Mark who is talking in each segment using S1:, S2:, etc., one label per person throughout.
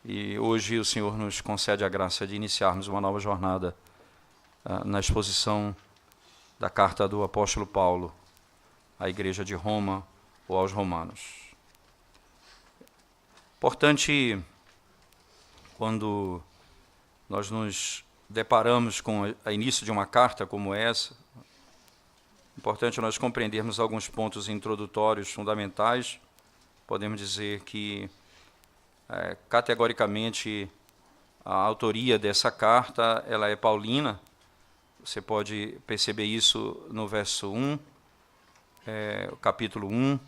S1: E hoje o Senhor nos concede a graça de iniciarmos uma nova jornada na exposição da carta do apóstolo Paulo à igreja de Roma ou aos romanos. Importante, quando nós nos deparamos com o início de uma carta como essa, importante nós compreendermos alguns pontos introdutórios fundamentais. Podemos dizer que, categoricamente, a autoria dessa carta ela é paulina. Você pode perceber isso no verso 1, o capítulo 1.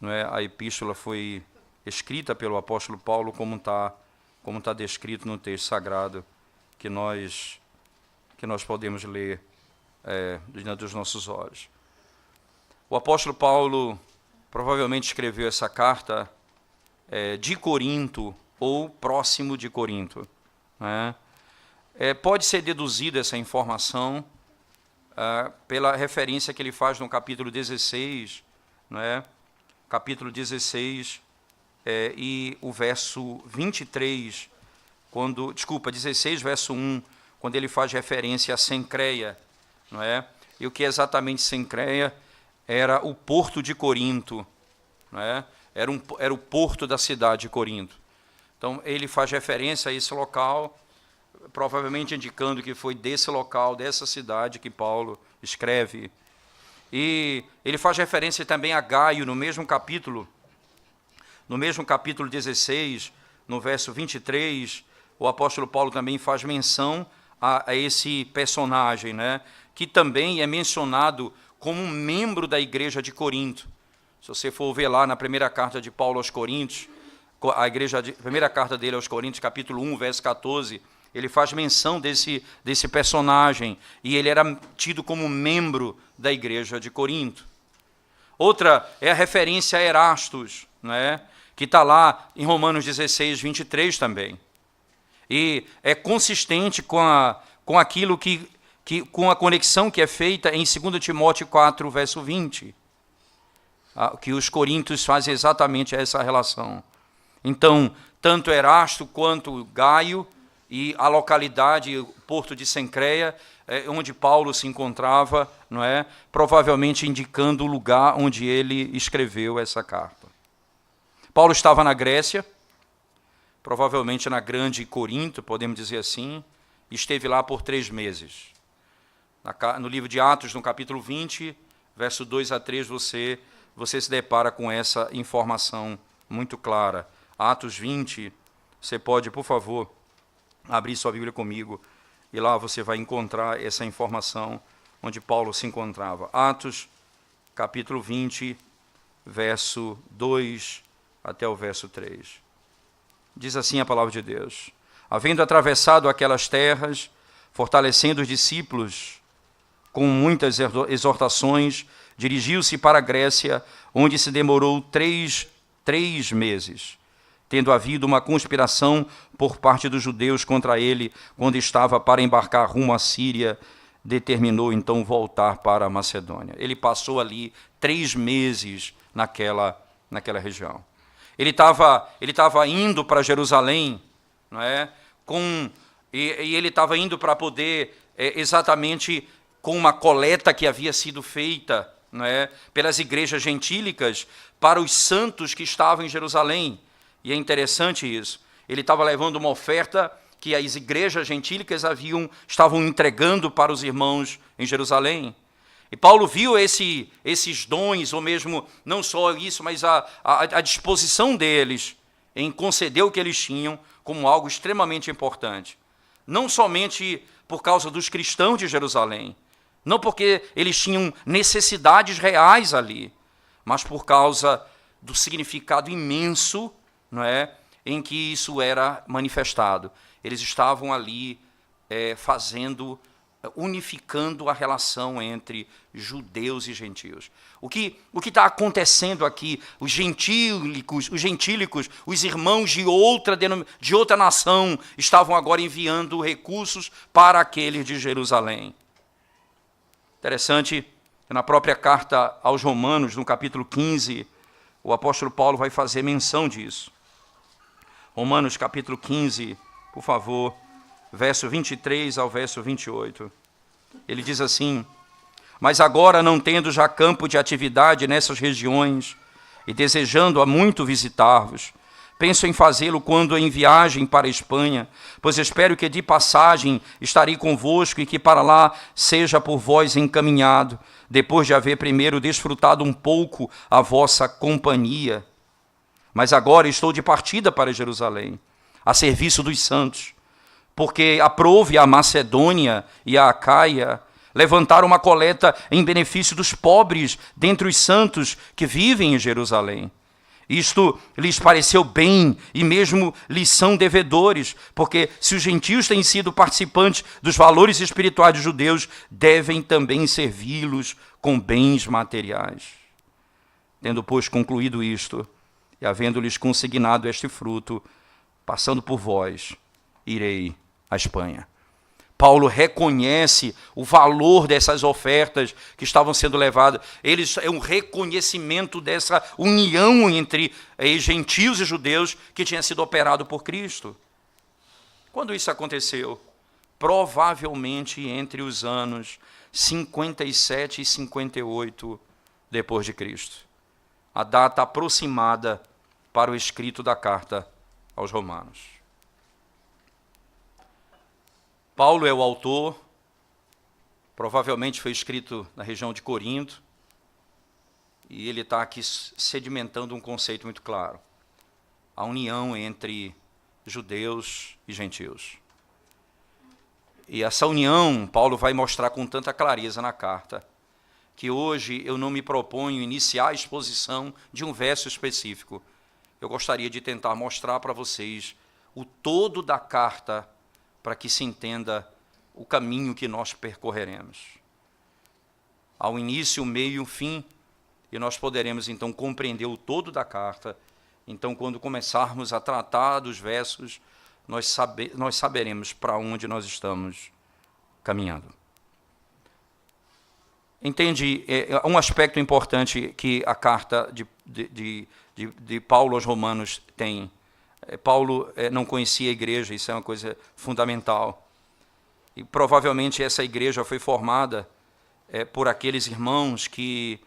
S1: Não é? A epístola foi escrita pelo apóstolo Paulo, como tá descrito no texto sagrado que nós podemos ler diante dos nossos olhos. O apóstolo Paulo provavelmente escreveu essa carta de Corinto ou próximo de Corinto. Né? Pode ser deduzida essa informação pela referência que ele faz no capítulo 16, não é? Capítulo 16 e o verso 23, 16, verso 1, quando ele faz referência a Cencreia, não é? E o que é exatamente Cencreia? Era o porto de Corinto, não é? Era o porto da cidade de Corinto. Então, ele faz referência a esse local, provavelmente indicando que foi desse local, dessa cidade, que Paulo escreve. E ele faz referência também a Gaio, no mesmo capítulo 16, no verso 23, o apóstolo Paulo também faz menção a esse personagem, né? Que também é mencionado como um membro da igreja de Corinto. Se você for ver lá na primeira carta de Paulo aos Coríntios, primeira carta dele aos Coríntios, capítulo 1, verso 14, ele faz menção desse personagem, e ele era tido como membro da igreja de Corinto. Outra é a referência a Erastus, né, que está lá em Romanos 16, 23 também. E é consistente com aquilo com a conexão que é feita em 2 Timóteo 4, verso 20, que os coríntios fazem exatamente essa relação. Então, tanto Erasto quanto Gaio e a localidade, o porto de Cencreia, onde Paulo se encontrava, não é? Provavelmente indicando o lugar onde ele escreveu essa carta. Paulo estava na Grécia, provavelmente na Grande Corinto, podemos dizer assim, e esteve lá por 3 meses. No livro de Atos, no capítulo 20, verso 2 a 3, você se depara com essa informação muito clara. Atos 20, você pode, por favor, abrir sua Bíblia comigo, e lá você vai encontrar essa informação onde Paulo se encontrava. Atos, capítulo 20, verso 2 até o verso 3. Diz assim a palavra de Deus: havendo atravessado aquelas terras, fortalecendo os discípulos com muitas exortações, dirigiu-se para a Grécia, onde se demorou três meses, tendo havido uma conspiração por parte dos judeus contra ele, quando estava para embarcar rumo à Síria, determinou então voltar para a Macedônia. Ele passou ali 3 meses naquela região. Ele estava indo para Jerusalém, não é? E ele estava indo para poder exatamente com uma coleta que havia sido feita, não é, pelas igrejas gentílicas para os santos que estavam em Jerusalém. E é interessante isso. Ele estava levando uma oferta que as igrejas gentílicas estavam entregando para os irmãos em Jerusalém. E Paulo viu esses dons, ou mesmo, não só isso, mas a disposição deles em conceder o que eles tinham como algo extremamente importante. Não somente por causa dos cristãos de Jerusalém, não porque eles tinham necessidades reais ali, mas por causa do significado imenso, não é, em que isso era manifestado. Eles estavam ali unificando a relação entre judeus e gentios. O que está acontecendo aqui? Os gentílicos, os irmãos de outra nação, estavam agora enviando recursos para aqueles de Jerusalém. Interessante, na própria carta aos Romanos, no capítulo 15, o apóstolo Paulo vai fazer menção disso. Romanos capítulo 15, por favor, verso 23 ao verso 28. Ele diz assim: mas agora, não tendo já campo de atividade nessas regiões, e desejando há muito visitar-vos, penso em fazê-lo quando em viagem para a Espanha, pois espero que de passagem estarei convosco e que para lá seja por vós encaminhado, depois de haver primeiro desfrutado um pouco a vossa companhia. Mas agora estou de partida para Jerusalém, a serviço dos santos, porque aprouve a Macedônia e a Acaia levantar uma coleta em benefício dos pobres dentre os santos que vivem em Jerusalém. Isto lhes pareceu bem e mesmo lhes são devedores, porque se os gentios têm sido participantes dos valores espirituais dos judeus, devem também servi-los com bens materiais. Tendo, pois, concluído isto, e havendo-lhes consignado este fruto, passando por vós, irei à Espanha. Paulo reconhece o valor dessas ofertas que estavam sendo levadas. É um reconhecimento dessa união entre gentios e judeus que tinha sido operado por Cristo. Quando isso aconteceu? Provavelmente entre os anos 57 e 58 depois de Cristo. A data aproximada para o escrito da carta aos Romanos. Paulo é o autor, provavelmente foi escrito na região de Corinto, e ele está aqui sedimentando um conceito muito claro: a união entre judeus e gentios. E essa união, Paulo vai mostrar com tanta clareza na carta, que hoje eu não me proponho iniciar a exposição de um verso específico. Eu gostaria de tentar mostrar para vocês o todo da carta, para que se entenda o caminho que nós percorreremos. Ao início, o meio e o fim, e nós poderemos então compreender o todo da carta. Então, quando começarmos a tratar dos versos, nós saberemos para onde nós estamos caminhando. Entende? É um aspecto importante que a carta de Paulo aos Romanos tem. Paulo não conhecia a igreja, isso é uma coisa fundamental. E provavelmente essa igreja foi formada por aqueles irmãos que,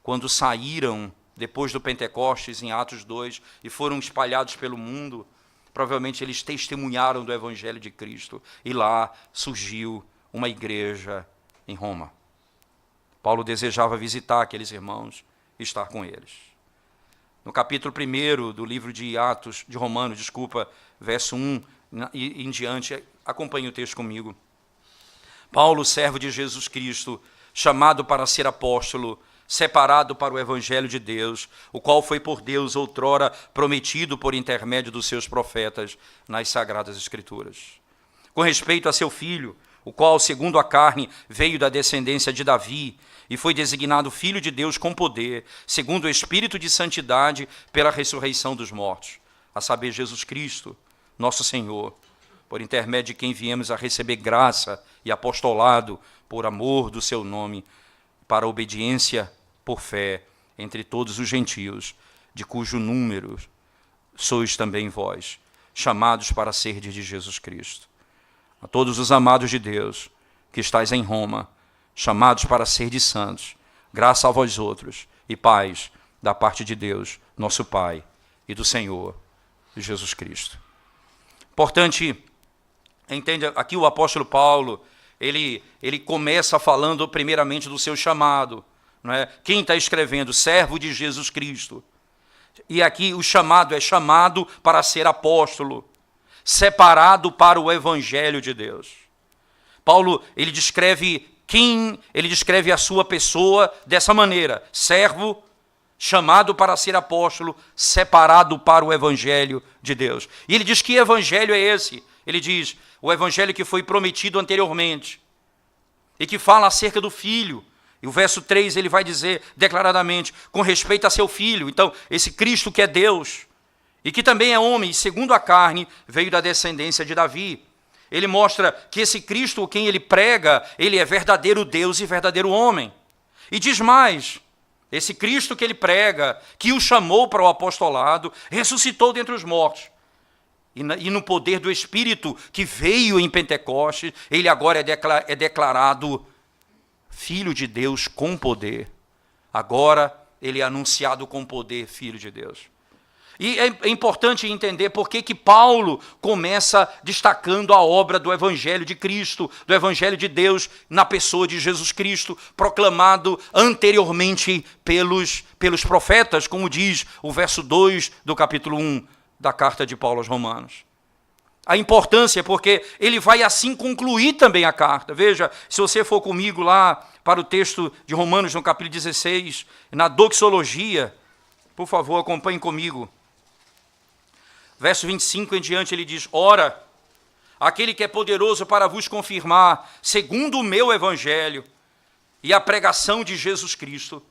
S1: quando saíram depois do Pentecostes, em Atos 2, e foram espalhados pelo mundo, provavelmente eles testemunharam do Evangelho de Cristo. E lá surgiu uma igreja em Roma. Paulo desejava visitar aqueles irmãos e estar com eles. No capítulo 1 do livro de Atos, de Romanos, verso 1 e em diante, acompanhe o texto comigo. Paulo, servo de Jesus Cristo, chamado para ser apóstolo, separado para o Evangelho de Deus, o qual foi por Deus outrora prometido por intermédio dos seus profetas nas Sagradas Escrituras. Com respeito a seu filho, o qual, segundo a carne, veio da descendência de Davi, e foi designado Filho de Deus com poder, segundo o Espírito de santidade, pela ressurreição dos mortos, a saber, Jesus Cristo, nosso Senhor, por intermédio de quem viemos a receber graça e apostolado por amor do seu nome, para a obediência por fé entre todos os gentios, de cujo número sois também vós, chamados para serdes de Jesus Cristo. A todos os amados de Deus, que estáis em Roma, chamados para ser de santos, graça a vós outros e paz da parte de Deus, nosso Pai, e do Senhor Jesus Cristo. Importante, entende, aqui o apóstolo Paulo, ele começa falando primeiramente do seu chamado, não é? Quem está escrevendo? Servo de Jesus Cristo. E aqui o chamado é chamado para ser apóstolo, separado para o Evangelho de Deus. Paulo, ele descreve a sua pessoa dessa maneira: servo, chamado para ser apóstolo, separado para o Evangelho de Deus. E ele diz: que evangelho é esse? Ele diz: o evangelho que foi prometido anteriormente, e que fala acerca do Filho. E o verso 3 ele vai dizer declaradamente, com respeito a seu Filho. Então, esse Cristo que é Deus, e que também é homem, segundo a carne, veio da descendência de Davi. Ele mostra que esse Cristo, quem ele prega, ele é verdadeiro Deus e verdadeiro homem. E diz mais: esse Cristo que ele prega, que o chamou para o apostolado, ressuscitou dentre os mortos. e no poder do Espírito que veio em Pentecostes, ele agora é declarado Filho de Deus com poder. Agora ele é anunciado com poder, Filho de Deus. E é importante entender por que Paulo começa destacando a obra do Evangelho de Cristo, do Evangelho de Deus, na pessoa de Jesus Cristo, proclamado anteriormente pelos profetas, como diz o verso 2 do capítulo 1 da carta de Paulo aos Romanos. A importância, porque ele vai assim concluir também a carta. Veja, se você for comigo lá para o texto de Romanos, no capítulo 16, na doxologia, por favor, acompanhe comigo. Verso 25 em diante, ele diz: Ora, aquele que é poderoso para vos confirmar, segundo o meu evangelho e a pregação de Jesus Cristo,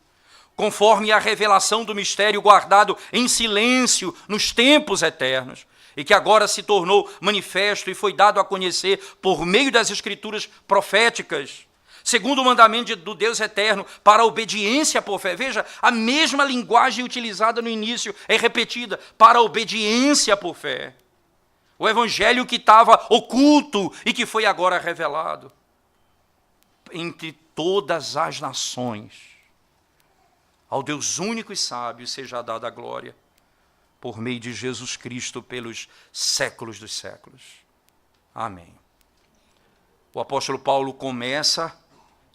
S1: conforme a revelação do mistério guardado em silêncio nos tempos eternos, e que agora se tornou manifesto e foi dado a conhecer por meio das escrituras proféticas, segundo o mandamento do Deus eterno, para a obediência por fé. Veja, a mesma linguagem utilizada no início é repetida, para a obediência por fé. O evangelho que estava oculto e que foi agora revelado entre todas as nações. Ao Deus único e sábio seja dada a glória, por meio de Jesus Cristo, pelos séculos dos séculos. Amém. O apóstolo Paulo começa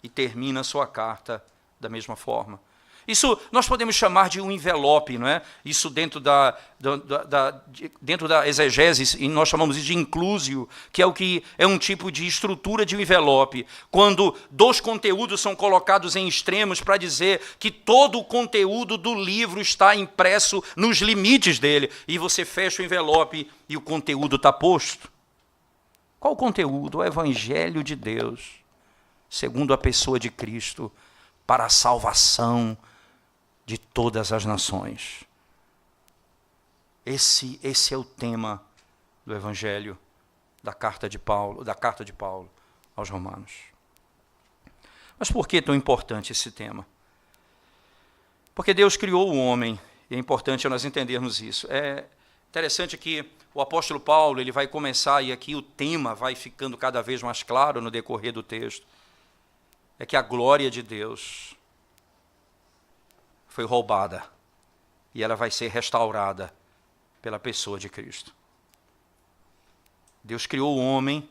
S1: e termina a sua carta da mesma forma. Isso nós podemos chamar de um envelope, não é? Isso dentro da exegese, e nós chamamos isso de inclusio, que é um tipo de estrutura de um envelope, quando dois conteúdos são colocados em extremos para dizer que todo o conteúdo do livro está impresso nos limites dele, e você fecha o envelope e o conteúdo está posto. Qual o conteúdo? O Evangelho de Deus, segundo a pessoa de Cristo, para a salvação de todas as nações. Esse é o tema do Evangelho da carta de Paulo aos Romanos. Mas por que é tão importante esse tema? Porque Deus criou o homem, e é importante nós entendermos isso. É interessante que o apóstolo Paulo ele vai começar, e aqui o tema vai ficando cada vez mais claro no decorrer do texto, é que a glória de Deus foi roubada e ela vai ser restaurada pela pessoa de Cristo. Deus criou o homem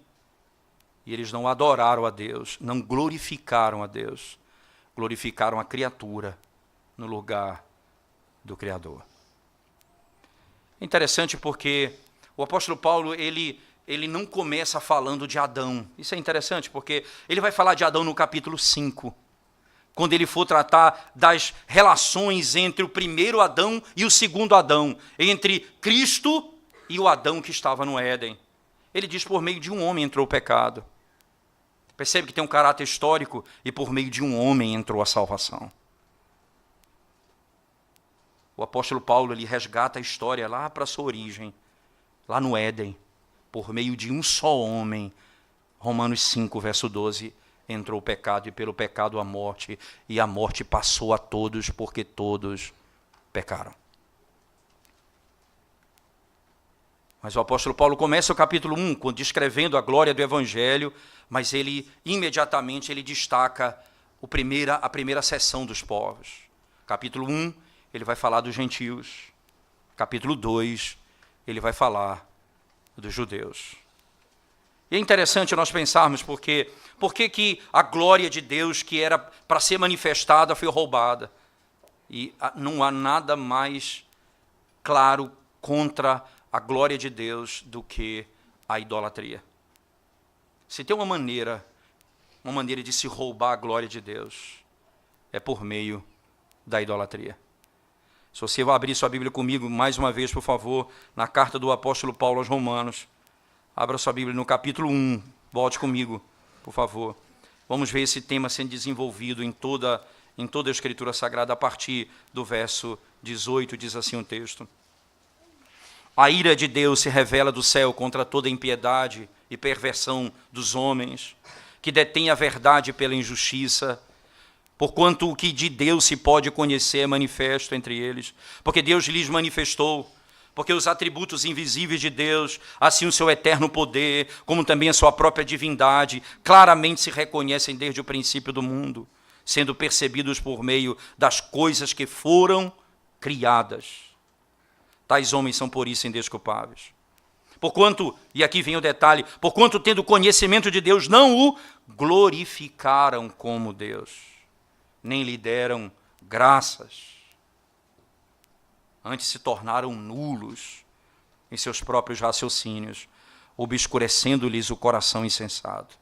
S1: e eles não adoraram a Deus, não glorificaram a Deus, glorificaram a criatura no lugar do Criador. É interessante porque o apóstolo Paulo, ele não começa falando de Adão. Isso é interessante porque ele vai falar de Adão no capítulo 5. Quando ele for tratar das relações entre o primeiro Adão e o segundo Adão, entre Cristo e o Adão que estava no Éden. Ele diz: por meio de um homem entrou o pecado. Percebe que tem um caráter histórico, e por meio de um homem entrou a salvação. O apóstolo Paulo ele resgata a história lá para a sua origem, lá no Éden, por meio de um só homem. Romanos 5, verso 12, entrou o pecado, e pelo pecado a morte, e a morte passou a todos, porque todos pecaram. Mas o apóstolo Paulo começa o capítulo 1 descrevendo a glória do Evangelho, mas ele imediatamente destaca a primeira seção dos povos. Capítulo 1, ele vai falar dos gentios. Capítulo 2, ele vai falar dos judeus. E é interessante nós pensarmos por que a glória de Deus que era para ser manifestada foi roubada. E não há nada mais claro contra a glória de Deus do que a idolatria. Se tem uma maneira de se roubar a glória de Deus, é por meio da idolatria. Se você vai abrir sua Bíblia comigo, mais uma vez, por favor, na carta do apóstolo Paulo aos Romanos, abra sua Bíblia no capítulo 1, volte comigo, por favor. Vamos ver esse tema sendo desenvolvido em toda a Escritura Sagrada, a partir do verso 18, diz assim o texto. A ira de Deus se revela do céu contra toda impiedade e perversão dos homens, que detêm a verdade pela injustiça, porquanto o que de Deus se pode conhecer é manifesto entre eles, porque Deus lhes manifestou, porque os atributos invisíveis de Deus, assim o seu eterno poder, como também a sua própria divindade, claramente se reconhecem desde o princípio do mundo, sendo percebidos por meio das coisas que foram criadas. Tais homens são por isso indesculpáveis. Porquanto, e aqui vem o detalhe, porquanto tendo conhecimento de Deus, não o glorificaram como Deus, nem lhe deram graças. Antes se tornaram nulos em seus próprios raciocínios, obscurecendo-lhes o coração insensato.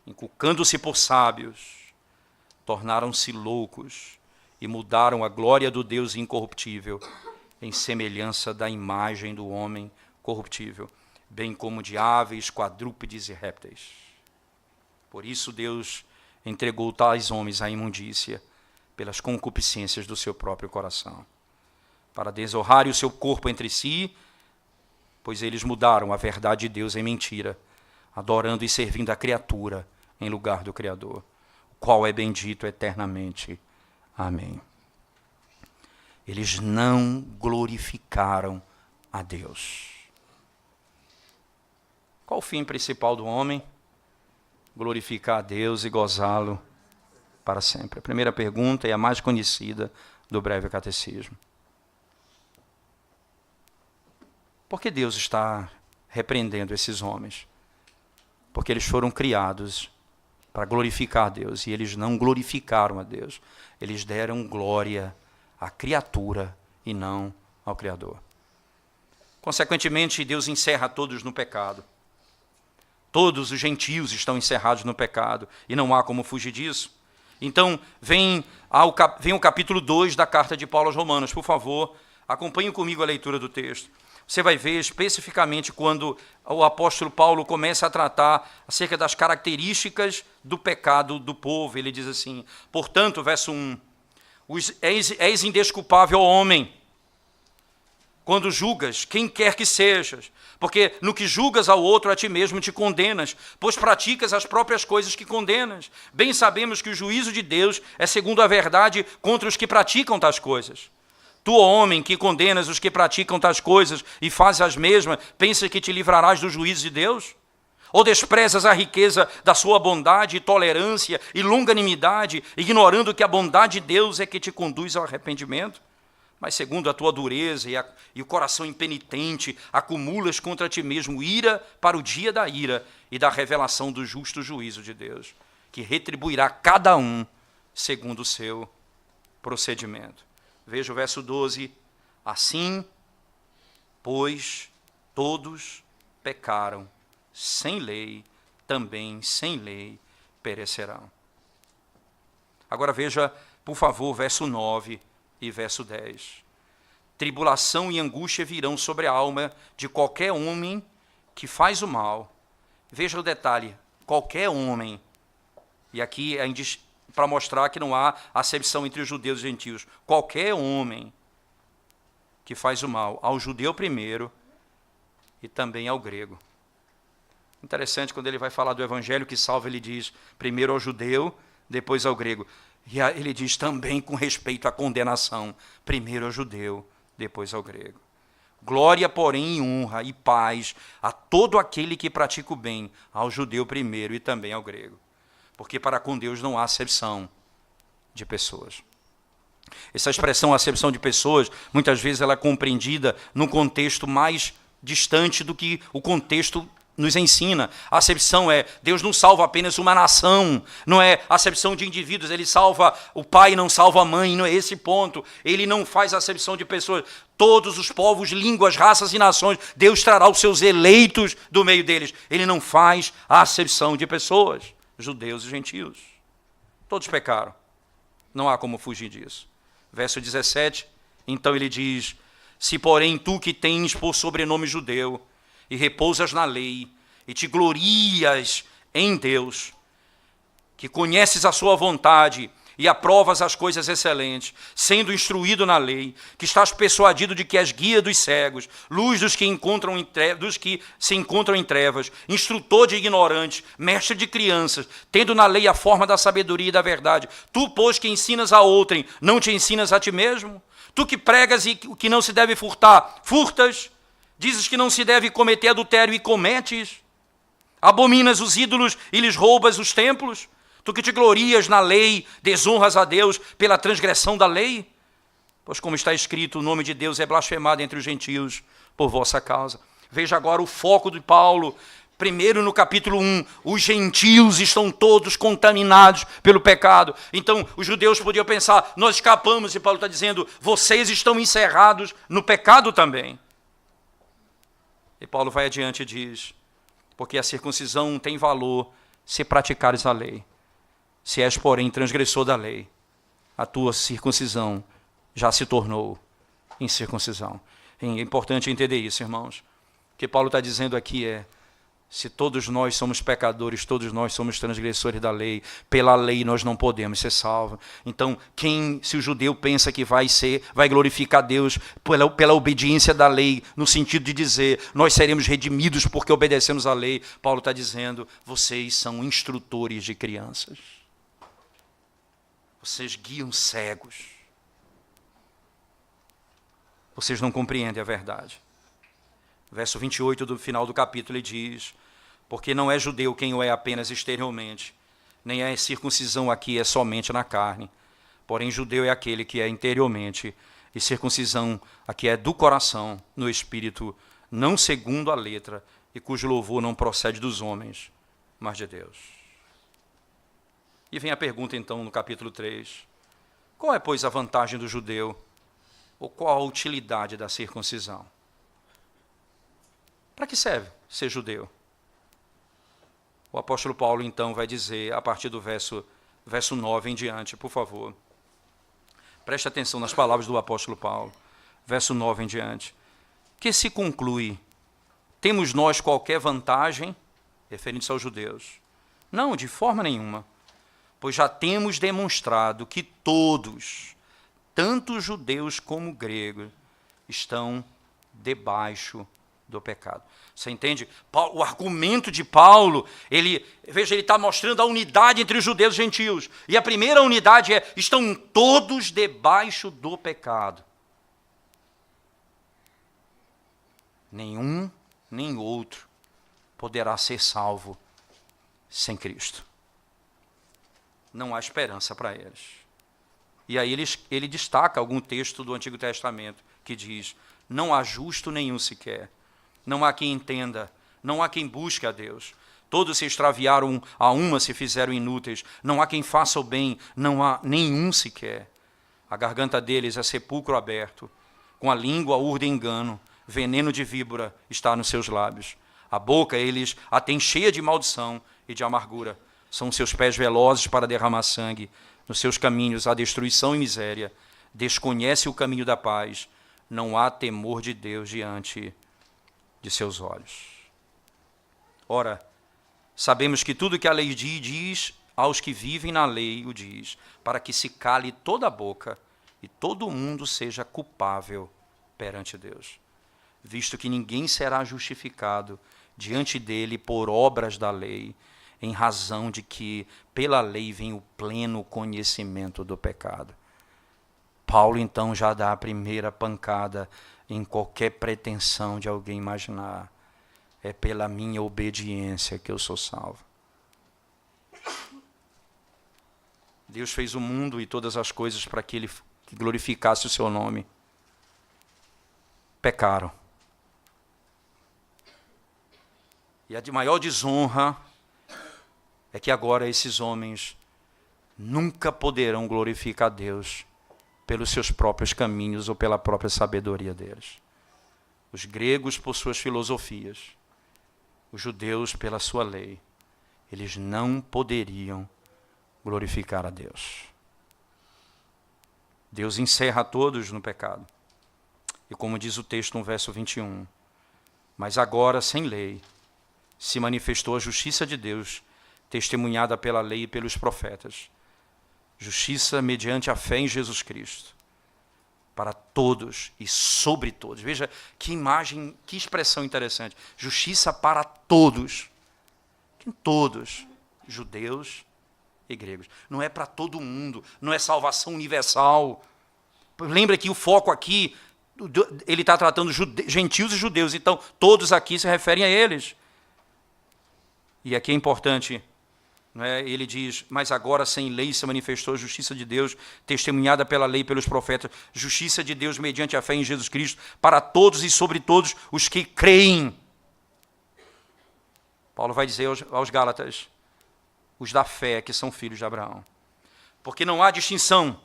S1: Inculcando-se por sábios, tornaram-se loucos e mudaram a glória do Deus incorruptível em semelhança da imagem do homem corruptível, bem como de aves, quadrúpedes e répteis. Por isso Deus entregou tais homens à imundícia pelas concupiscências do seu próprio coração, para desonrarem o seu corpo entre si, pois eles mudaram a verdade de Deus em mentira, adorando e servindo a criatura em lugar do Criador, o qual é bendito eternamente. Amém. Eles não glorificaram a Deus. Qual o fim principal do homem? Glorificar a Deus e gozá-lo para sempre. A primeira pergunta é a mais conhecida do breve catecismo. Por que Deus está repreendendo esses homens? Porque eles foram criados para glorificar a Deus, e eles não glorificaram a Deus. Eles deram glória à criatura e não ao Criador. Consequentemente, Deus encerra todos no pecado. Todos os gentios estão encerrados no pecado, e não há como fugir disso. Então, vem o capítulo 2 da carta de Paulo aos Romanos. Por favor, acompanhe comigo a leitura do texto. Você vai ver especificamente quando o apóstolo Paulo começa a tratar acerca das características do pecado do povo. Ele diz assim, portanto, verso 1, és indesculpável, homem, quando julgas quem quer que sejas, porque no que julgas ao outro, a ti mesmo te condenas, pois praticas as próprias coisas que condenas. Bem sabemos que o juízo de Deus é segundo a verdade contra os que praticam tais coisas. Tu, homem, que condenas os que praticam tais coisas e fazes as mesmas, pensas que te livrarás do juízo de Deus? Ou desprezas a riqueza da sua bondade, tolerância e longanimidade, ignorando que a bondade de Deus é que te conduz ao arrependimento? Mas segundo a tua dureza e o coração impenitente, acumulas contra ti mesmo ira para o dia da ira e da revelação do justo juízo de Deus, que retribuirá cada um segundo o seu procedimento. Veja o verso 12. Assim, pois, todos pecaram, sem lei, também sem lei perecerão. Agora veja, por favor, verso 9 e verso 10. Tribulação e angústia virão sobre a alma de qualquer homem que faz o mal. Veja o detalhe, qualquer homem. E aqui para mostrar que não há acepção entre os judeus e os gentios. Qualquer homem que faz o mal, ao judeu primeiro e também ao grego. Interessante, quando ele vai falar do evangelho que salva, ele diz primeiro ao judeu, depois ao grego. E ele diz também com respeito à condenação, primeiro ao judeu, depois ao grego. Glória, porém, e honra e paz a todo aquele que pratica o bem, ao judeu primeiro e também ao grego. Porque para com Deus não há acepção de pessoas. Essa expressão acepção de pessoas, muitas vezes ela é compreendida num contexto mais distante do que o contexto nos ensina. A acepção é, Deus não salva apenas uma nação, não é acepção de indivíduos, ele salva o pai, não salva a mãe, não é esse ponto. Ele não faz acepção de pessoas. Todos os povos, línguas, raças e nações, Deus trará os seus eleitos do meio deles. Ele não faz a acepção de pessoas. Judeus e gentios. Todos pecaram. Não há como fugir disso. Verso 17, então ele diz, se porém tu que tens por sobrenome judeu, e repousas na lei, e te glorias em Deus, que conheces a sua vontade, e aprovas as coisas excelentes, sendo instruído na lei, que estás persuadido de que és guia dos cegos, luz dos que se encontram em trevas, instrutor de ignorantes, mestre de crianças, tendo na lei a forma da sabedoria e da verdade. Tu, pois, que ensinas a outrem, não te ensinas a ti mesmo? Tu que pregas e que não se deve furtar, furtas. Dizes que não se deve cometer adultério e cometes. Abominas os ídolos e lhes roubas os templos. Tu que te glorias na lei, desonras a Deus pela transgressão da lei. Pois como está escrito, o nome de Deus é blasfemado entre os gentios por vossa causa. Veja agora o foco de Paulo. Primeiro, no capítulo 1, os gentios estão todos contaminados pelo pecado. Então, os judeus podiam pensar, nós escapamos, e Paulo está dizendo, vocês estão encerrados no pecado também. E Paulo vai adiante e diz, porque a circuncisão tem valor se praticares a lei. Se és, porém, transgressor da lei, a tua circuncisão já se tornou incircuncisão. É importante entender isso, irmãos. O que Paulo está dizendo aqui é, se todos nós somos pecadores, todos nós somos transgressores da lei, pela lei nós não podemos ser salvos. Então, se o judeu pensa que vai glorificar Deus pela obediência da lei, no sentido de dizer, nós seremos redimidos porque obedecemos à lei, Paulo está dizendo, vocês são instrutores de crianças. Vocês guiam cegos. Vocês não compreendem a verdade. Verso 28 do final do capítulo, ele diz, porque não é judeu quem o é apenas exteriormente, nem a circuncisão aqui é somente na carne, porém judeu é aquele que é interiormente, e circuncisão aqui é do coração, no espírito, não segundo a letra, e cujo louvor não procede dos homens, mas de Deus. E vem a pergunta então no capítulo 3, qual é, pois, a vantagem do judeu, ou qual a utilidade da circuncisão? Para que serve ser judeu? O apóstolo Paulo, então, vai dizer, a partir do verso 9 em diante, por favor. Preste atenção nas palavras do apóstolo Paulo. Verso 9 em diante. Que se conclui, temos nós qualquer vantagem, referindo-se aos judeus? Não, de forma nenhuma. Pois já temos demonstrado que todos, tanto judeus como gregos, estão debaixo do pecado. Você entende? O argumento de Paulo, ele está mostrando a unidade entre os judeus e os gentios. E a primeira unidade é, estão todos debaixo do pecado. Nenhum, nem outro poderá ser salvo sem Cristo. Não há esperança para eles. E aí ele destaca algum texto do Antigo Testamento que diz, não há justo nenhum sequer. Não há quem entenda, não há quem busque a Deus. Todos se extraviaram, a uma se fizeram inúteis. Não há quem faça o bem, não há nenhum sequer. A garganta deles é sepulcro aberto, com a língua urde engano, veneno de víbora está nos seus lábios. A boca eles a têm cheia de maldição e de amargura. São seus pés velozes para derramar sangue. Nos seus caminhos há destruição e miséria. Desconhece o caminho da paz. Não há temor de Deus diante de seus olhos. Ora, sabemos que tudo que a lei diz aos que vivem na lei o diz, para que se cale toda a boca e todo mundo seja culpável perante Deus, visto que ninguém será justificado diante dele por obras da lei, em razão de que pela lei vem o pleno conhecimento do pecado. Paulo então já dá a primeira pancada em qualquer pretensão de alguém imaginar. É pela minha obediência que eu sou salvo. Deus fez o mundo e todas as coisas para que ele glorificasse o seu nome. Pecaram. E a de maior desonra é que agora esses homens nunca poderão glorificar a Deus pelos seus próprios caminhos ou pela própria sabedoria deles. Os gregos por suas filosofias, os judeus pela sua lei, eles não poderiam glorificar a Deus. Deus encerra todos no pecado. E como diz o texto no verso 21, mas agora, sem lei, se manifestou a justiça de Deus, testemunhada pela lei e pelos profetas. Justiça mediante a fé em Jesus Cristo, para todos e sobre todos. Veja que imagem, que expressão interessante. Justiça para todos. Todos, judeus e gregos. Não é para todo mundo, não é salvação universal. Lembra que o foco aqui, ele está tratando gentios e judeus, então todos aqui se referem a eles. E aqui é importante, né, ele diz, mas agora sem lei se manifestou a justiça de Deus, testemunhada pela lei e pelos profetas, justiça de Deus mediante a fé em Jesus Cristo, para todos e sobre todos os que creem. Paulo vai dizer aos Gálatas, os da fé que são filhos de Abraão. Porque não há distinção,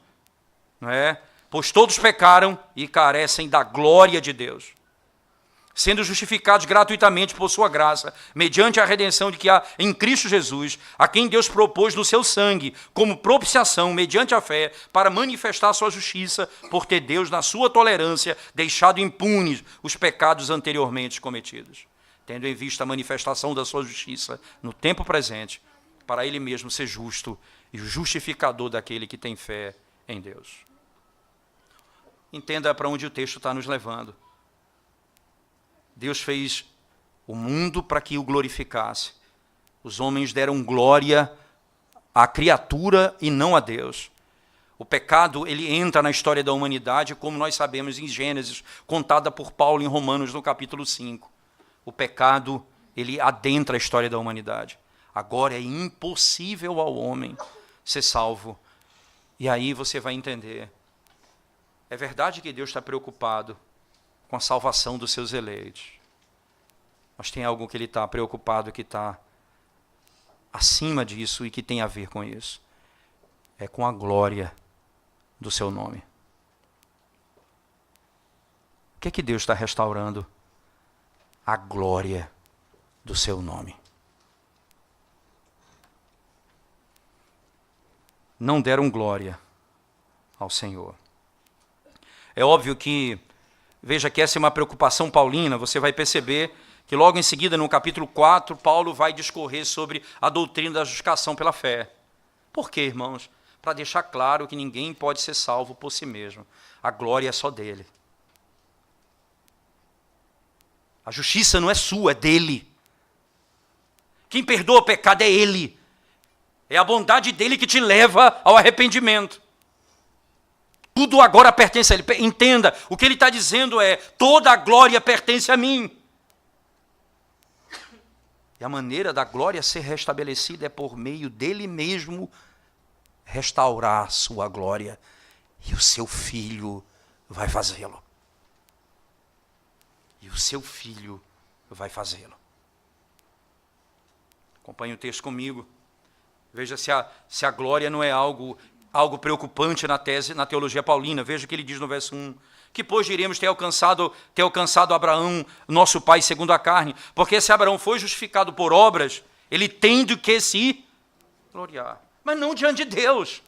S1: não é? Pois todos pecaram e carecem da glória de Deus, sendo justificados gratuitamente por sua graça, mediante a redenção de que há em Cristo Jesus, a quem Deus propôs no seu sangue, como propiciação, mediante a fé, para manifestar a sua justiça, por ter Deus, na sua tolerância, deixado impunes os pecados anteriormente cometidos, tendo em vista a manifestação da sua justiça no tempo presente, para ele mesmo ser justo e o justificador daquele que tem fé em Deus. Entenda para onde o texto está nos levando. Deus fez o mundo para que o glorificasse. Os homens deram glória à criatura e não a Deus. O pecado, ele entra na história da humanidade, como nós sabemos em Gênesis, contada por Paulo em Romanos, no capítulo 5. O pecado, ele adentra a história da humanidade. Agora é impossível ao homem ser salvo. E aí você vai entender. É verdade que Deus está preocupado com a salvação dos seus eleitos. Mas tem algo que ele está preocupado, que está acima disso e que tem a ver com isso. É com a glória do seu nome. O que é que Deus está restaurando? A glória do seu nome. Não deram glória ao Senhor. É óbvio que, veja que essa é uma preocupação paulina, você vai perceber que logo em seguida, no capítulo 4, Paulo vai discorrer sobre a doutrina da justificação pela fé. Por quê, irmãos? Para deixar claro que ninguém pode ser salvo por si mesmo. A glória é só dele. A justiça não é sua, é dele. Quem perdoa o pecado é ele. É a bondade dele que te leva ao arrependimento. Tudo agora pertence a ele. Entenda, o que ele está dizendo é, toda a glória pertence a mim. E a maneira da glória ser restabelecida é por meio dele mesmo restaurar a sua glória. E o seu filho vai fazê-lo. E o seu filho vai fazê-lo. Acompanhe o texto comigo. Veja se a glória não é algo preocupante na teologia paulina. Veja o que ele diz no verso 1. Que, pois, diremos ter alcançado Abraão, nosso pai, segundo a carne. Porque se Abraão foi justificado por obras, ele tem do que se gloriar. Mas não diante de Deus.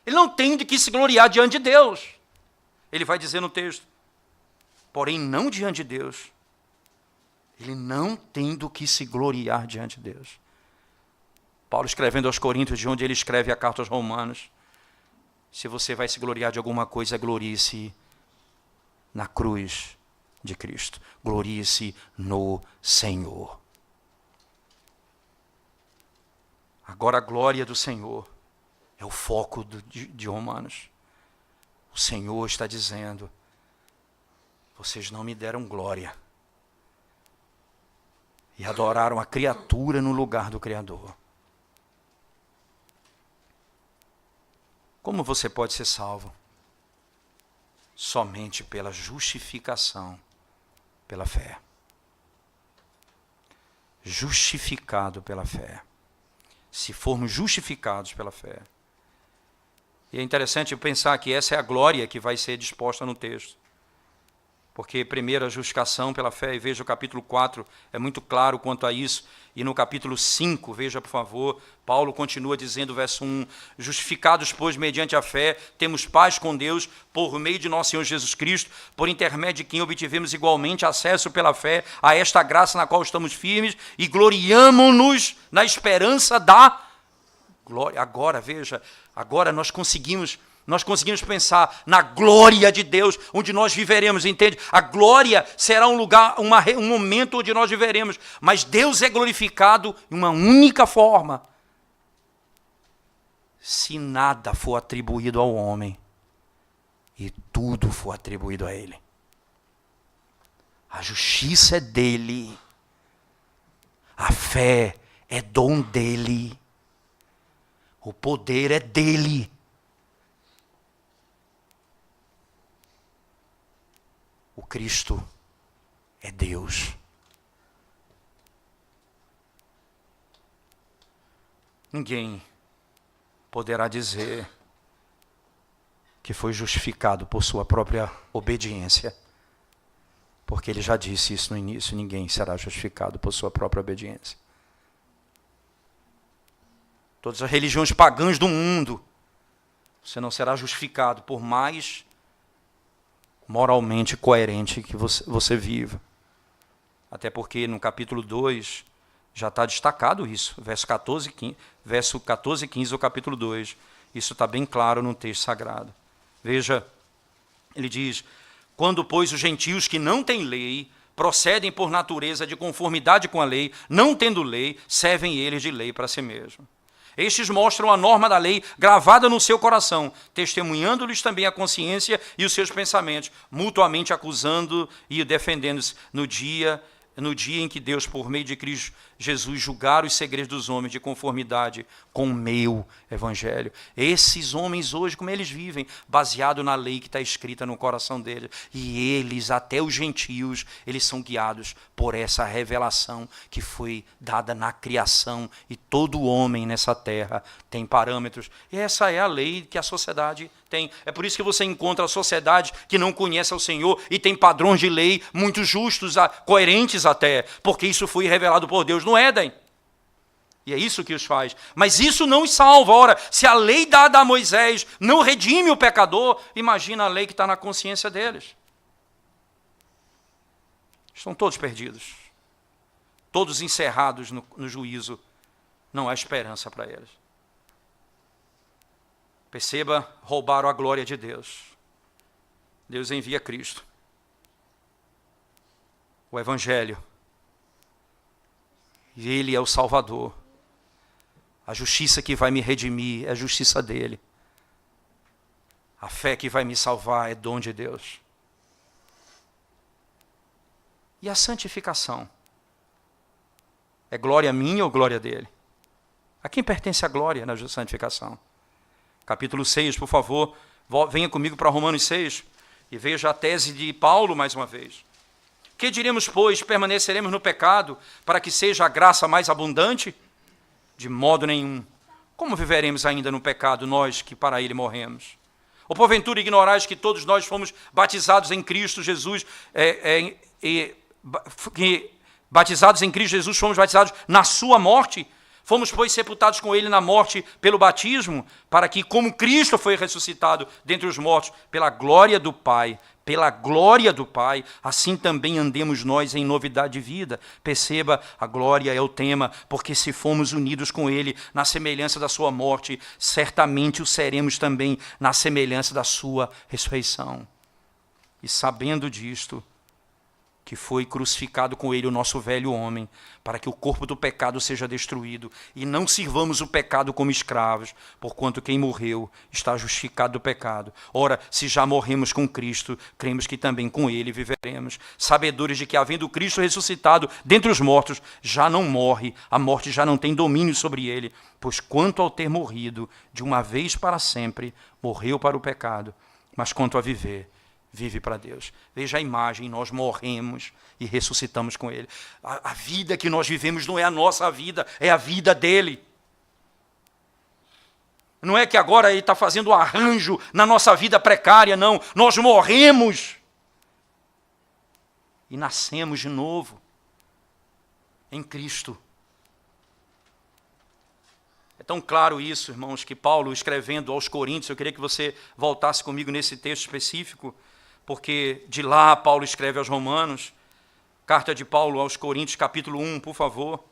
S1: Ele não tem de que se gloriar diante de Deus. Ele vai dizer no texto. Porém, não diante de Deus. Ele não tem do que se gloriar diante de Deus. Paulo escrevendo aos Coríntios, de onde ele escreve a carta aos Romanos. Se você vai se gloriar de alguma coisa, glorie-se na cruz de Cristo. Glorie-se no Senhor. Agora a glória do Senhor é o foco de Romanos. O Senhor está dizendo, vocês não me deram glória. E adoraram a criatura no lugar do Criador. Como você pode ser salvo? Somente pela justificação, pela fé. Justificado pela fé. Se formos justificados pela fé. E é interessante pensar que essa é a glória que vai ser disposta no texto. Porque primeiro a justificação pela fé, e veja o capítulo 4, é muito claro quanto a isso. E no capítulo 5, veja por favor, Paulo continua dizendo, verso 1, justificados, pois, mediante a fé, temos paz com Deus, por meio de nosso Senhor Jesus Cristo, por intermédio de quem obtivemos igualmente acesso pela fé a esta graça na qual estamos firmes, e gloriamo-nos na esperança da glória. Agora, veja, agora nós conseguimos pensar na glória de Deus, onde nós viveremos, entende? A glória será um lugar, um momento onde nós viveremos, mas Deus é glorificado em uma única forma. Se nada for atribuído ao homem, e tudo foi atribuído a ele. A justiça é dele. A fé é dom dele. O poder é dele. O Cristo é Deus. Ninguém poderá dizer que foi justificado por sua própria obediência, porque ele já disse isso no início: ninguém será justificado por sua própria obediência. Todas as religiões pagãs do mundo, você não será justificado por mais moralmente coerente que você viva. Até porque no capítulo 2 já está destacado isso, verso 14 e 15 do capítulo 2. Isso está bem claro no texto sagrado. Veja, ele diz: quando, pois, os gentios que não têm lei procedem por natureza de conformidade com a lei, não tendo lei, servem eles de lei para si mesmos. Estes mostram a norma da lei gravada no seu coração, testemunhando-lhes também a consciência e os seus pensamentos, mutuamente acusando e defendendo-se no dia em que Deus, por meio de Cristo Jesus, julgar os segredos dos homens de conformidade com o meu evangelho. Esses homens hoje, como eles vivem? Baseado na lei que está escrita no coração deles. E eles, até os gentios, eles são guiados por essa revelação que foi dada na criação. E todo homem nessa terra tem parâmetros. E essa é a lei que a sociedade tem. É por isso que você encontra a sociedade que não conhece ao Senhor e tem padrões de lei muito justos, coerentes até, porque isso foi revelado por Deus no Éden. E é isso que os faz. Mas isso não os salva. Ora, se a lei dada a Moisés não redime o pecador, imagina a lei que está na consciência deles. Estão todos perdidos. Todos encerrados no juízo. Não há esperança para eles. Perceba, roubaram a glória de Deus. Deus envia Cristo. O Evangelho. E Ele é o Salvador. A justiça que vai me redimir é a justiça dEle. A fé que vai me salvar é dom de Deus. E a santificação? É glória minha ou glória dEle? A quem pertence a glória na santificação? Capítulo 6, por favor, venha comigo para Romanos 6 e veja a tese de Paulo mais uma vez. Que diremos, pois? Permaneceremos no pecado para que seja a graça mais abundante? De modo nenhum. Como viveremos ainda no pecado, nós que para ele morremos? Ou porventura ignorais que todos nós fomos batizados em Cristo Jesus, batizados em Cristo Jesus, fomos batizados na sua morte? Fomos, pois, sepultados com ele na morte pelo batismo, para que, como Cristo foi ressuscitado dentre os mortos, pela glória do Pai, assim também andemos nós em novidade de vida. Perceba, a glória é o tema, porque se fomos unidos com ele na semelhança da sua morte, certamente o seremos também na semelhança da sua ressurreição. E sabendo disto, que foi crucificado com ele o nosso velho homem, para que o corpo do pecado seja destruído, e não sirvamos o pecado como escravos, porquanto quem morreu está justificado do pecado. Ora, se já morremos com Cristo, cremos que também com ele viveremos, sabedores de que, havendo Cristo ressuscitado dentre os mortos, já não morre, a morte já não tem domínio sobre ele, pois quanto ao ter morrido, de uma vez para sempre, morreu para o pecado, mas quanto a viver, vive para Deus. Veja a imagem, nós morremos e ressuscitamos com ele. A vida que nós vivemos não é a nossa vida, é a vida dele. Não é que agora ele está fazendo um arranjo na nossa vida precária, não. Nós morremos e nascemos de novo em Cristo. É tão claro isso, irmãos, que Paulo, escrevendo aos Coríntios, eu queria que você voltasse comigo nesse texto específico, porque de lá Paulo escreve aos Romanos, carta de Paulo aos Coríntios, capítulo 1, por favor.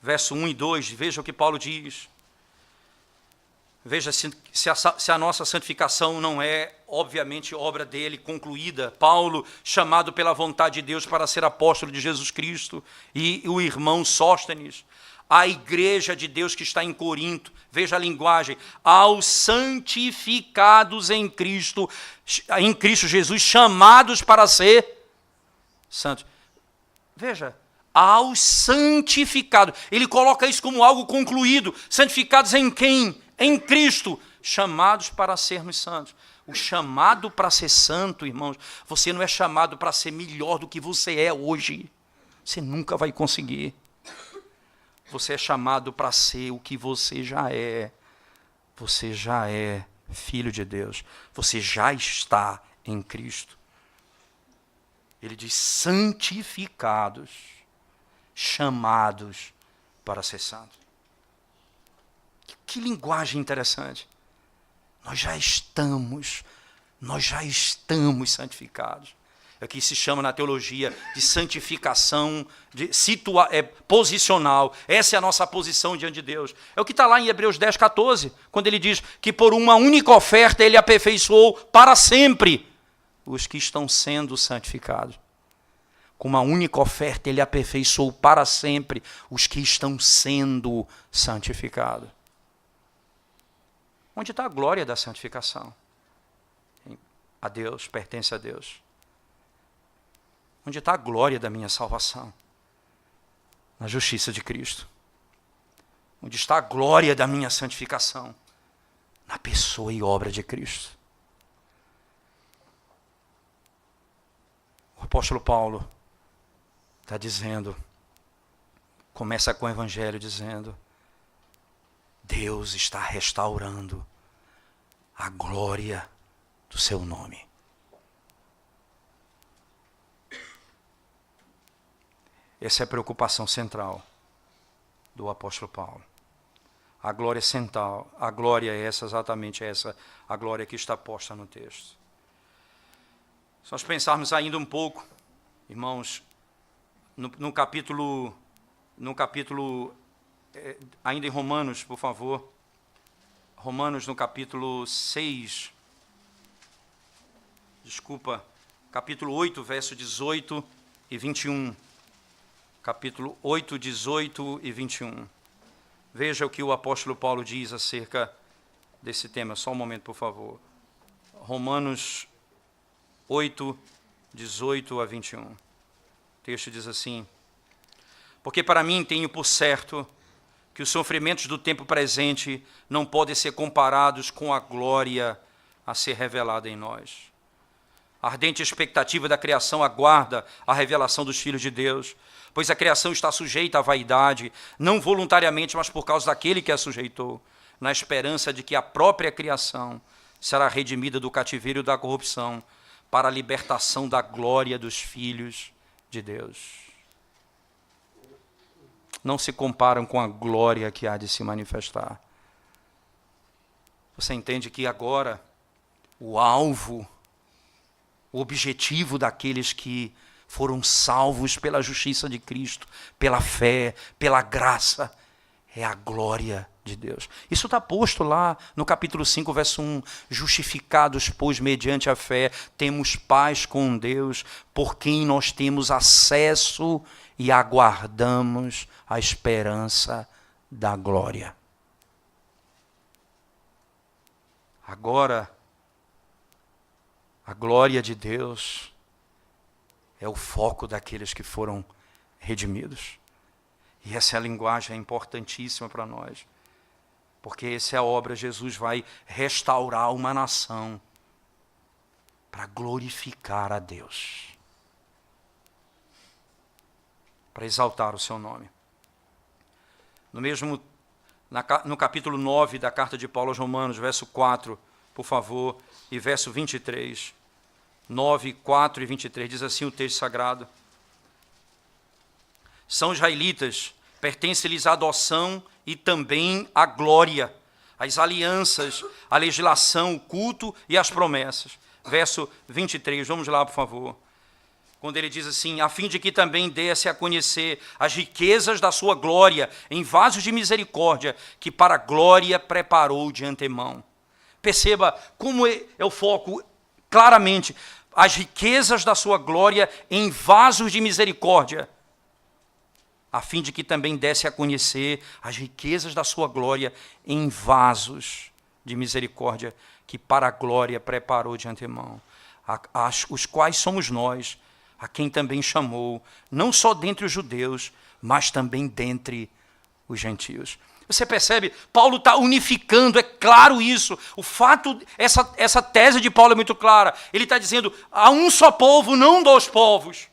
S1: Verso 1 e 2, veja o que Paulo diz. Veja se a nossa santificação não é, obviamente, obra dele, concluída. Paulo, chamado pela vontade de Deus para ser apóstolo de Jesus Cristo, e o irmão Sóstenes, à igreja de Deus que está em Corinto, veja a linguagem, aos santificados em Cristo Jesus, chamados para ser santos. Veja, aos santificados. Ele coloca isso como algo concluído. Santificados em quem? Em Cristo, chamados para sermos santos. O chamado para ser santo, irmãos, você não é chamado para ser melhor do que você é hoje. Você nunca vai conseguir. Você é chamado para ser o que você já é. Você já é filho de Deus. Você já está em Cristo. Ele diz santificados, chamados para ser santos. Que linguagem interessante. Nós já estamos santificados. É o que se chama na teologia de santificação posicional. Essa é a nossa posição diante de Deus. É o que está lá em Hebreus 10, 14, quando ele diz que por uma única oferta ele aperfeiçoou para sempre os que estão sendo santificados. Com uma única oferta ele aperfeiçoou para sempre os que estão sendo santificados. Onde está a glória da santificação? A Deus, pertence a Deus. Onde está a glória da minha salvação? Na justiça de Cristo. Onde está a glória da minha santificação? Na pessoa e obra de Cristo. O apóstolo Paulo está dizendo, começa com o evangelho dizendo, Deus está restaurando a glória do seu nome. Essa é a preocupação central do apóstolo Paulo. A glória central, a glória é essa, exatamente essa, a glória que está posta no texto. Se nós pensarmos ainda um pouco, irmãos, no capítulo, ainda em Romanos, por favor, Romanos no capítulo 6, capítulo 8, verso 18 e 21. Capítulo 8, 18 e 21. Veja o que o apóstolo Paulo diz acerca desse tema. Só um momento, por favor. Romanos 8, 18 a 21. O texto diz assim: porque para mim tenho por certo que os sofrimentos do tempo presente não podem ser comparados com a glória a ser revelada em nós. A ardente expectativa da criação aguarda a revelação dos filhos de Deus, pois a criação está sujeita à vaidade, não voluntariamente, mas por causa daquele que a sujeitou, na esperança de que a própria criação será redimida do cativeiro da corrupção, para a libertação da glória dos filhos de Deus. Não se comparam com a glória que há de se manifestar. Você entende que agora o alvo, o objetivo daqueles que foram salvos pela justiça de Cristo, pela fé, pela graça, é a glória de Deus. Isso está posto lá no capítulo 5, verso 1. Justificados, pois, mediante a fé, temos paz com Deus, por quem nós temos acesso e aguardamos a esperança da glória. Agora, a glória de Deus é o foco daqueles que foram redimidos. E essa é a linguagem importantíssima para nós. Porque essa é a obra, Jesus vai restaurar uma nação para glorificar a Deus. Para exaltar o seu nome. No capítulo 9 da carta de Paulo aos Romanos, verso 4, por favor, e verso 23. 9, 4 e 23, diz assim o texto sagrado. São israelitas, pertence-lhes a adoção e também a glória, as alianças, a legislação, o culto e as promessas. Verso 23, vamos lá, por favor. Quando ele diz assim, a fim de que também desse a conhecer as riquezas da sua glória em vasos de misericórdia, que para a glória preparou de antemão. Perceba como é o foco, claramente, as riquezas da sua glória em vasos de misericórdia. a fim de que também desse a conhecer as riquezas da sua glória em vasos de misericórdia, que para a glória preparou de antemão, os quais somos nós, a quem também chamou, não só dentre os judeus, mas também dentre os gentios. Você percebe? Paulo está unificando, é claro isso. O fato, essa tese de Paulo é muito clara. Ele está dizendo, há um só povo, não dois povos.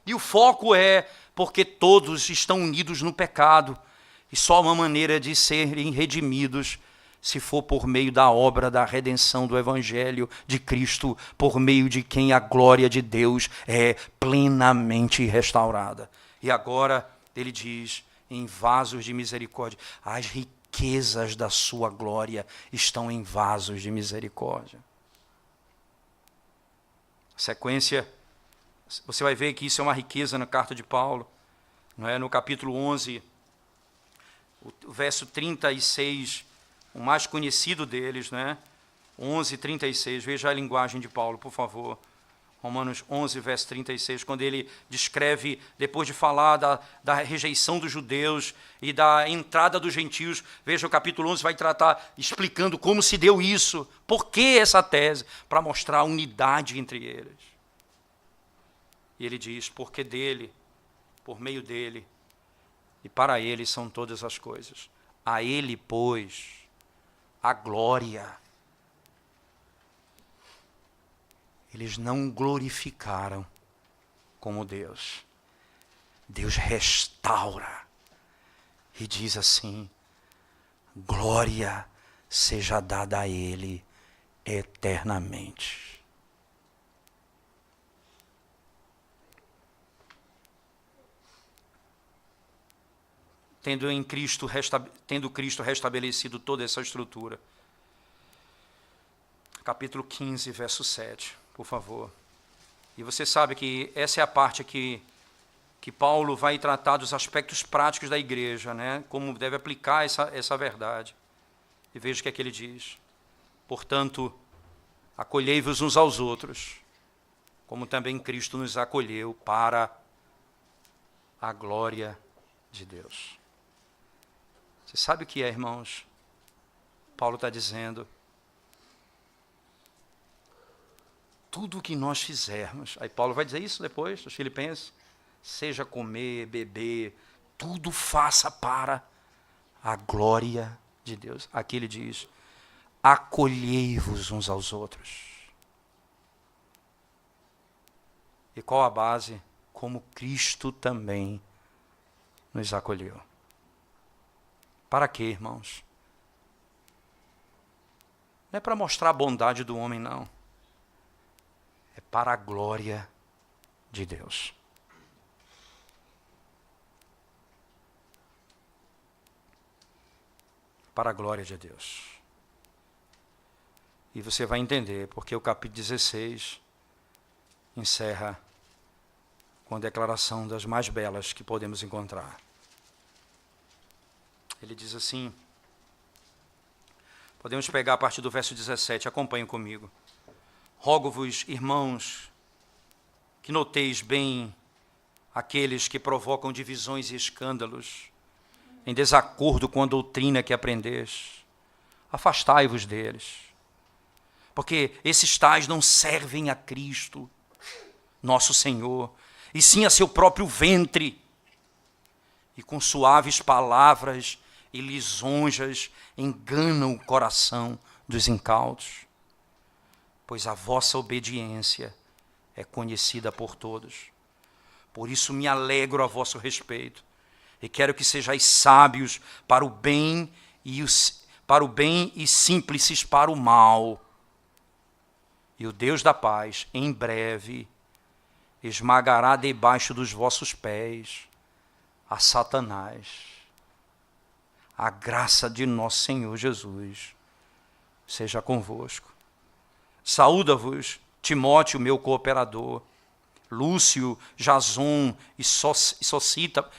S1: E o foco é porque todos estão unidos no pecado. E só uma maneira de serem redimidos se for por meio da obra da redenção do Evangelho de Cristo, por meio de quem a glória de Deus é plenamente restaurada. E agora ele diz, em vasos de misericórdia, as riquezas da sua glória estão em vasos de misericórdia. Sequência, você vai ver que isso é uma riqueza na carta de Paulo, não é? No capítulo 11, o verso 36, o mais conhecido deles, né? 11, 36, veja a linguagem de Paulo, por favor. Romanos 11, verso 36, quando ele descreve, depois de falar da rejeição dos judeus e da entrada dos gentios, veja o capítulo 11, vai tratar, explicando como se deu isso, por que essa tese, para mostrar a unidade entre eles. E ele diz, porque dele, por meio dele, e para ele são todas as coisas. A ele, pois, a glória. Eles não glorificaram como Deus. Deus restaura e diz assim, glória seja dada a Ele eternamente. Tendo Cristo restabelecido toda essa estrutura. Capítulo 15, verso 7, por favor. E você sabe que essa é a parte que Paulo vai tratar dos aspectos práticos da igreja, né? Como deve aplicar essa verdade. E veja o que é que ele diz. Portanto, acolhei-vos uns aos outros, como também Cristo nos acolheu para a glória de Deus. Você sabe o que é, irmãos? Paulo está dizendo, tudo o que nós fizermos, aí Paulo vai dizer isso depois, dos Filipenses, seja comer, beber, tudo faça para a glória de Deus. Aqui ele diz, acolhei-vos uns aos outros. E qual a base? Como Cristo também nos acolheu. Para quê, irmãos? Não é para mostrar a bondade do homem, não. É para a glória de Deus. Para a glória de Deus. E você vai entender, porque o capítulo 16 encerra com a declaração das mais belas que podemos encontrar. Ele diz assim, podemos pegar a partir do verso 17, acompanhem comigo. Rogo-vos, irmãos, que noteis bem aqueles que provocam divisões e escândalos, em desacordo com a doutrina que aprendeste. Afastai-vos deles, porque esses tais não servem a Cristo, nosso Senhor, e sim a seu próprio ventre, e com suaves palavras e lisonjas enganam o coração dos incautos. Pois a vossa obediência é conhecida por todos. Por isso me alegro a vosso respeito, e quero que sejais sábios para o bem e simples para o mal. E o Deus da paz, em breve, esmagará debaixo dos vossos pés a Satanás. A graça de nosso Senhor Jesus seja convosco. Saúda-vos, Timóteo, meu cooperador, Lúcio, Jason e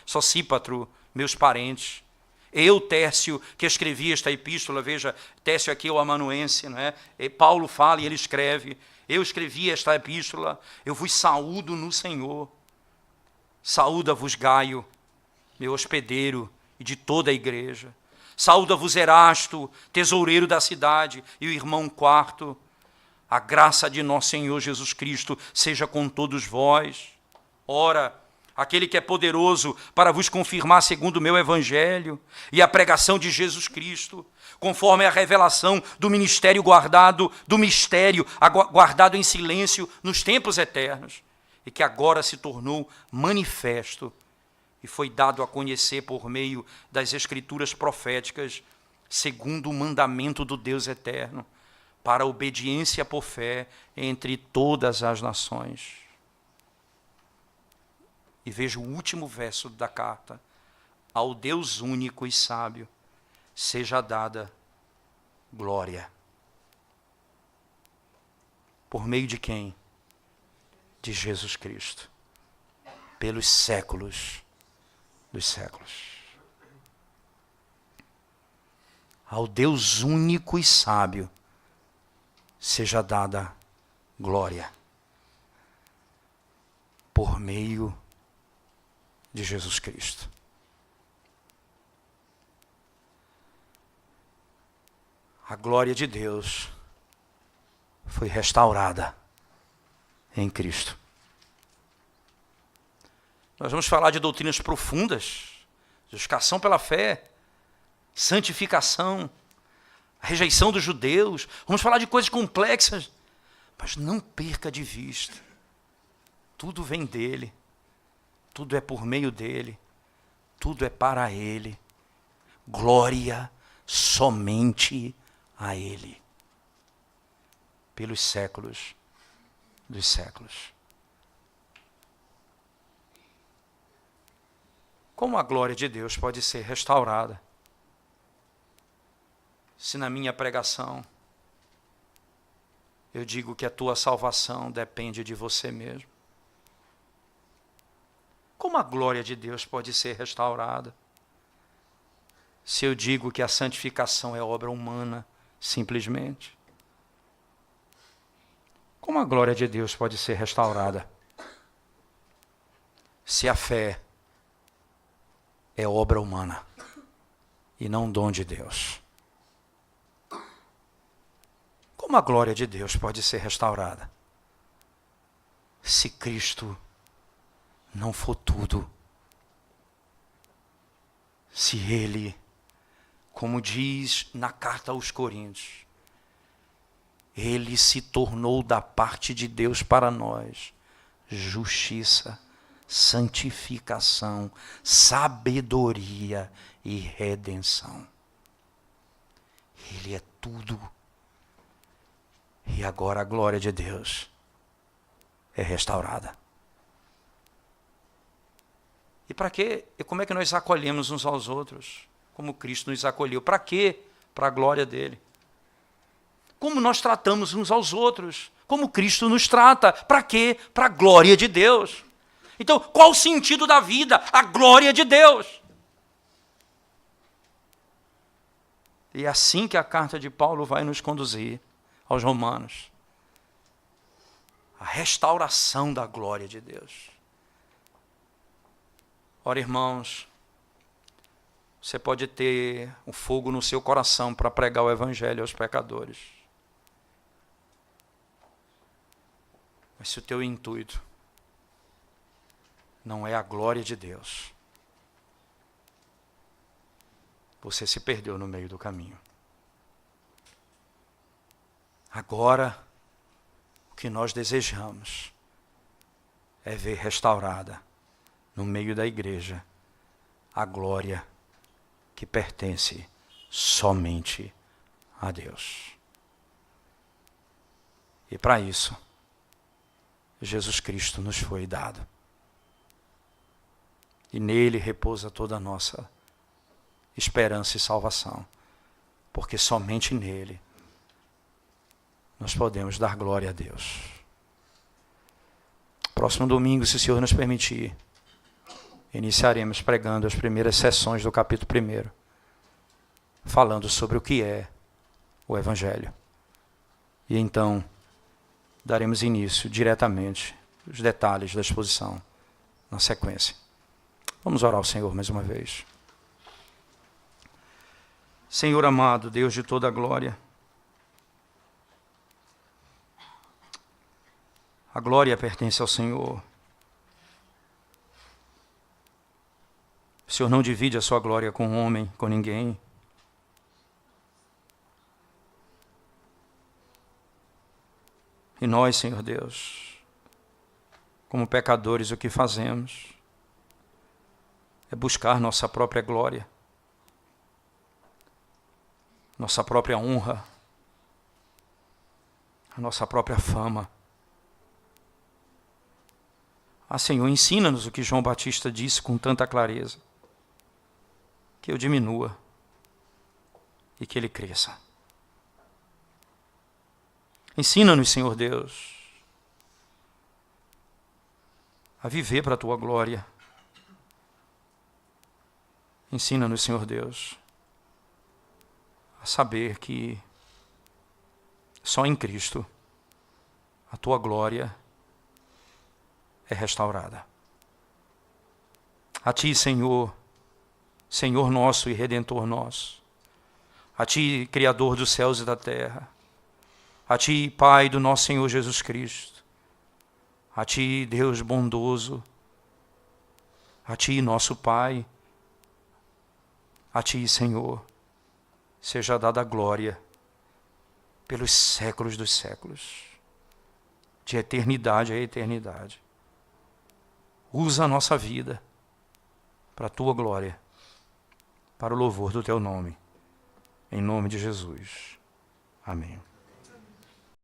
S1: Sosípatro, meus parentes. Eu, Tércio, que escrevi esta epístola, veja, Tércio aqui é o amanuense, não é? E Paulo fala e ele escreve, eu escrevi esta epístola, eu vos saúdo no Senhor. Saúda-vos Gaio, meu hospedeiro, e de toda a igreja. Saúda-vos Erasto, tesoureiro da cidade, e o irmão Quarto. A graça de nosso Senhor Jesus Cristo seja com todos vós. Ora, aquele que é poderoso para vos confirmar segundo o meu evangelho e a pregação de Jesus Cristo, conforme a revelação do ministério guardado, do mistério guardado em silêncio nos tempos eternos, e que agora se tornou manifesto e foi dado a conhecer por meio das escrituras proféticas, segundo o mandamento do Deus eterno, para a obediência por fé entre todas as nações. E veja o último verso da carta. Ao Deus único e sábio seja dada glória. Por meio de quem? De Jesus Cristo. Pelos séculos dos séculos. Ao Deus único e sábio seja dada glória. Por meio de Jesus Cristo. A glória de Deus foi restaurada em Cristo. Nós vamos falar de doutrinas profundas, justificação pela fé, santificação, a rejeição dos judeus. Vamos falar de coisas complexas, mas não perca de vista. Tudo vem dele, tudo é por meio dele, tudo é para ele. Glória somente a ele, pelos séculos dos séculos. Como a glória de Deus pode ser restaurada se na minha pregação eu digo que a tua salvação depende de você mesmo? Como a glória de Deus pode ser restaurada se eu digo que a santificação é obra humana, simplesmente? Como a glória de Deus pode ser restaurada se a fé é obra humana e não dom de Deus? Como a glória de Deus pode ser restaurada se Cristo não for tudo? Se Ele, como diz na carta aos Coríntios, Ele se tornou da parte de Deus para nós justiça, santificação, sabedoria e redenção. Ele é tudo. E agora a glória de Deus é restaurada. E para quê? E como é que nós acolhemos uns aos outros? Como Cristo nos acolheu. Para quê? Para a glória dele. Como nós tratamos uns aos outros? Como Cristo nos trata. Para quê? Para a glória de Deus. Então, qual o sentido da vida? A glória de Deus. E é assim que a carta de Paulo vai nos conduzir aos Romanos. A restauração da glória de Deus. Ora, irmãos, você pode ter um fogo no seu coração para pregar o evangelho aos pecadores. Mas se o teu intuito não é a glória de Deus, você se perdeu no meio do caminho. Agora, o que nós desejamos é ver restaurada no meio da igreja a glória que pertence somente a Deus. E para isso, Jesus Cristo nos foi dado. E nele repousa toda a nossa esperança e salvação. Porque somente nele nós podemos dar glória a Deus. Próximo domingo, se o Senhor nos permitir, iniciaremos pregando as primeiras sessões do capítulo 1, falando sobre o que é o Evangelho. E então, daremos início diretamente aos detalhes da exposição na sequência. Vamos orar ao Senhor mais uma vez. Senhor amado, Deus de toda a glória, a glória pertence ao Senhor. O Senhor não divide a sua glória com o homem, com ninguém. E nós, Senhor Deus, como pecadores, o que fazemos é buscar nossa própria glória, nossa própria honra, a nossa própria fama. Ah, Senhor, ensina-nos o que João Batista disse com tanta clareza, que eu diminua e que ele cresça. Ensina-nos, Senhor Deus, a viver para a Tua glória. Ensina-nos, Senhor Deus, a saber que só em Cristo a Tua glória é restaurada. A Ti, Senhor, Senhor nosso e Redentor nosso, a Ti, Criador dos céus e da terra, a Ti, Pai do nosso Senhor Jesus Cristo, a Ti, Deus bondoso, a Ti, nosso Pai, a Ti, Senhor, seja dada a glória pelos séculos dos séculos, de eternidade a eternidade. Usa a nossa vida para a Tua glória, para o louvor do Teu nome. Em nome de Jesus. Amém.